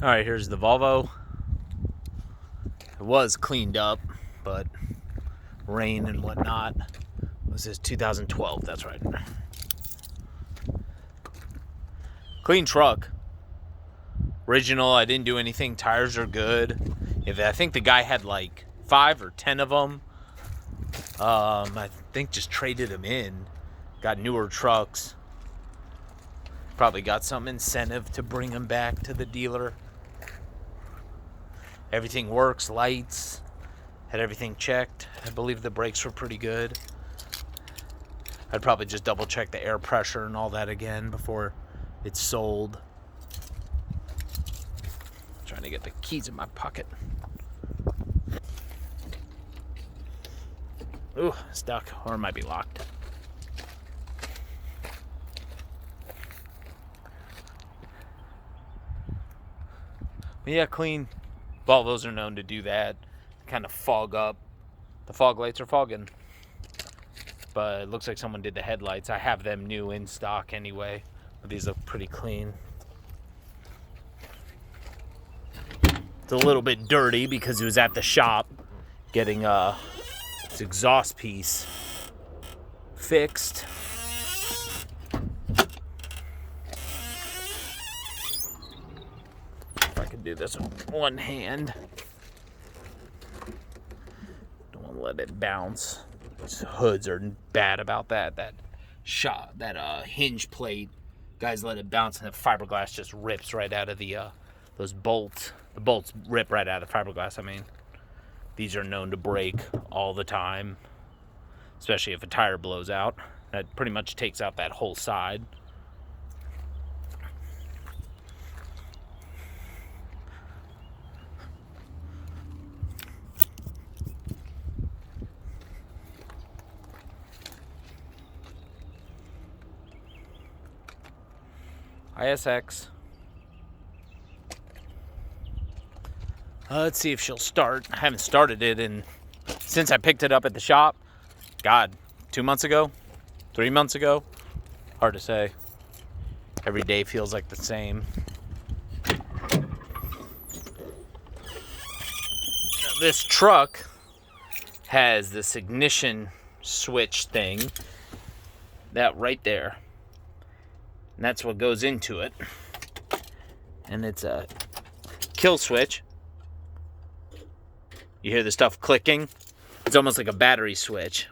All right, here's the Volvo. It was cleaned up, but rain and whatnot. This is 2012, that's right. Clean truck. Original, I didn't do anything. Tires are good. I think the guy had like 5 or 10 of them. I think just traded them in. Got newer trucks. Probably got some incentive to bring them back to the dealer. Everything works, lights, had everything checked. I believe the brakes were pretty good. I'd probably just double check the air pressure and all that again before it's sold. Trying to get the keys in my pocket. Ooh, stuck, or it might be locked. But yeah, clean. Volvos are known to do that, kind of fog up. The fog lights are fogging, but it looks like someone did the headlights. I have them new in stock anyway, but these look pretty clean. It's a little bit dirty because it was at the shop getting its exhaust piece fixed. Do this with one hand. Don't want to let it bounce. These hoods are bad about that. That hinge plate, guys let it bounce and the fiberglass just rips right out of the those bolts. The bolts rip right out of the fiberglass. I mean, these are known to break all the time, especially if a tire blows out. That pretty much takes out that whole side. ISX. Let's see if she'll start. I haven't started it since I picked it up at the shop. God, 2 months ago? 3 months ago? Hard to say. Every day feels like the same. This truck has this ignition switch thing. That right there. And that's what goes into it. And it's a kill switch. You hear the stuff clicking? It's almost like a battery switch.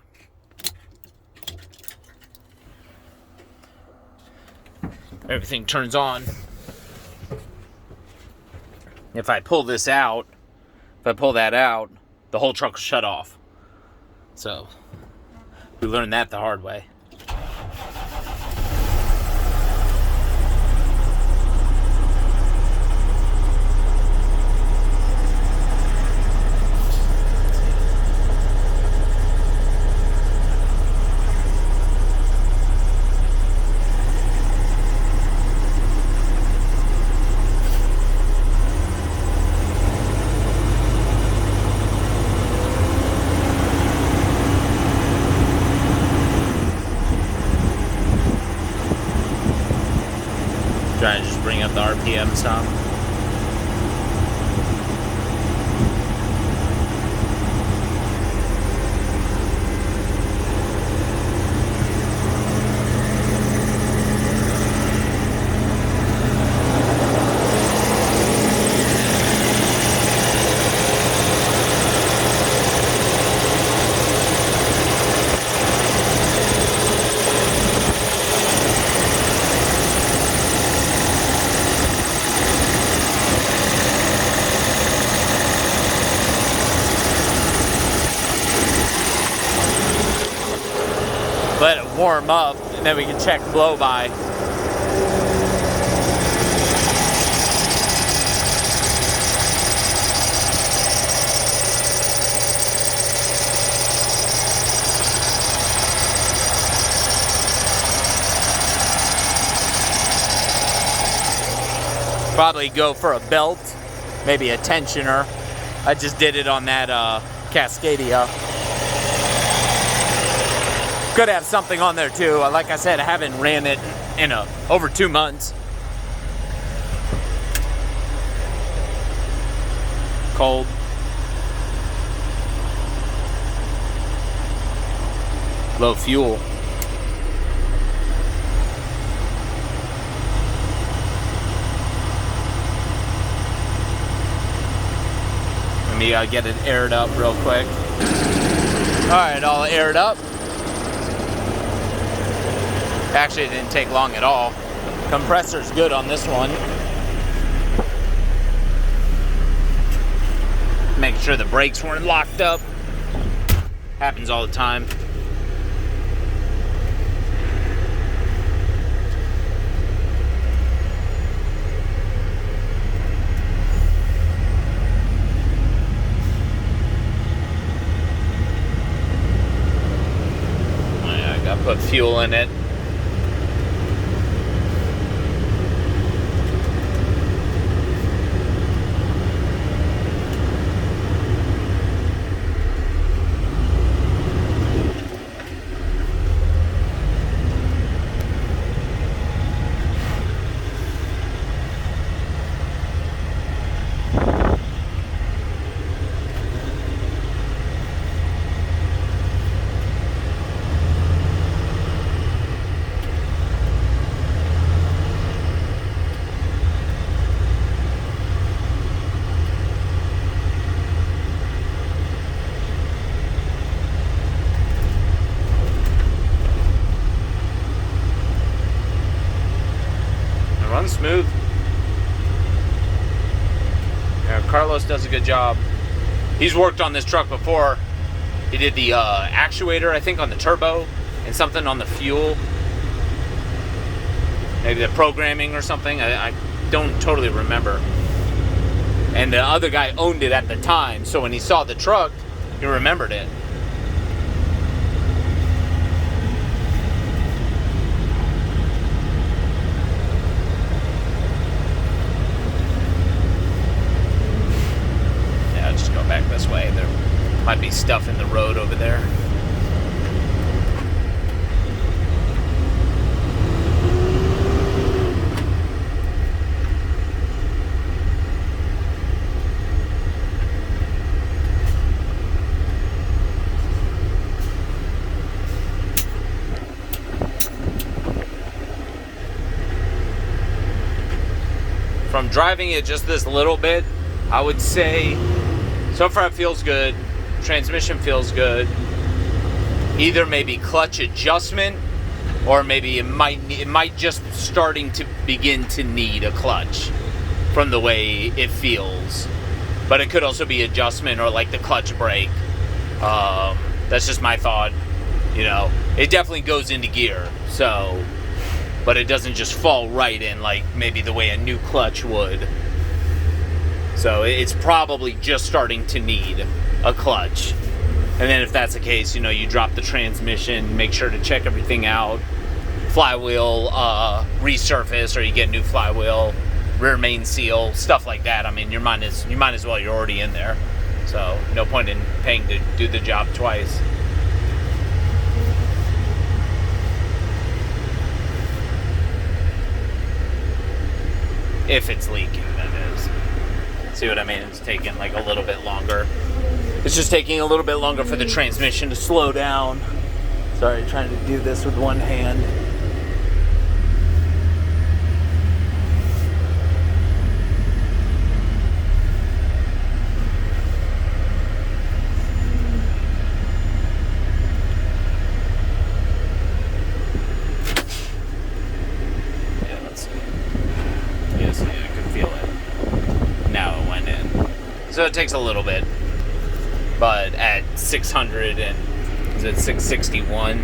Everything turns on. If I pull that out, the whole truck will shut off. So, we learned that the hard way. Trying to just bring up the RPM some. Let it warm up, and then we can check blow by. Probably go for a belt, maybe a tensioner. I just did it on that Cascadia. Could have something on there too. Like I said, I haven't ran it in over 2 months. cold. Low fuel. Let me get it aired up real quick. Alright, all aired up. Actually, it didn't take long at all. Compressor's good on this one. Make sure the brakes weren't locked up. Happens all the time. I gotta put fuel in it. Runs smooth. Yeah, Carlos does a good job. He's worked on this truck before. He did the actuator, I think, on the turbo and something on the fuel. Maybe the programming or something. I don't totally remember. And the other guy owned it at the time, so when he saw the truck, he remembered it. Back this way. There might be stuff in the road over there. From driving it just this little bit, I would say so far it feels good. Transmission feels good. Either maybe clutch adjustment, or maybe it might just starting to begin to need a clutch from the way it feels. But it could also be adjustment or like the clutch brake. That's just my thought. You know, it definitely goes into gear. So, but it doesn't just fall right in like maybe the way a new clutch would. So it's probably just starting to need a clutch. And then if that's the case, you know, you drop the transmission, make sure to check everything out. Flywheel resurface, or you get a new flywheel, rear main seal, stuff like that. I mean, you might as well, you're already in there. So no point in paying to do the job twice. If it's leaking, that is. See what I mean? It's taking like a little bit longer. It's just taking a little bit longer for the transmission to slow down. Sorry, trying to do this with one hand. Yeah, let's see. Yes, yeah, I can feel it. Now it went in. So it takes a little bit. But at 600 and is it 661?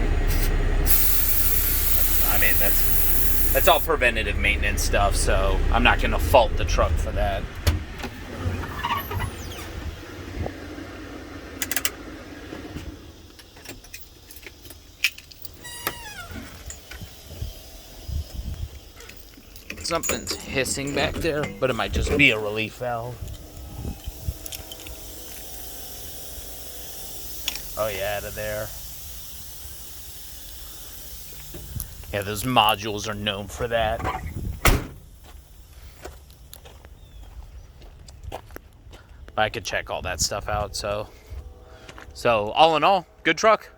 I mean, that's all preventative maintenance stuff, so I'm not going to fault the truck for that. Something's hissing back there, but it might just be a relief valve. Oh yeah, out of there. Yeah, those modules are known for that. I could check all that stuff out. So all in all, good truck.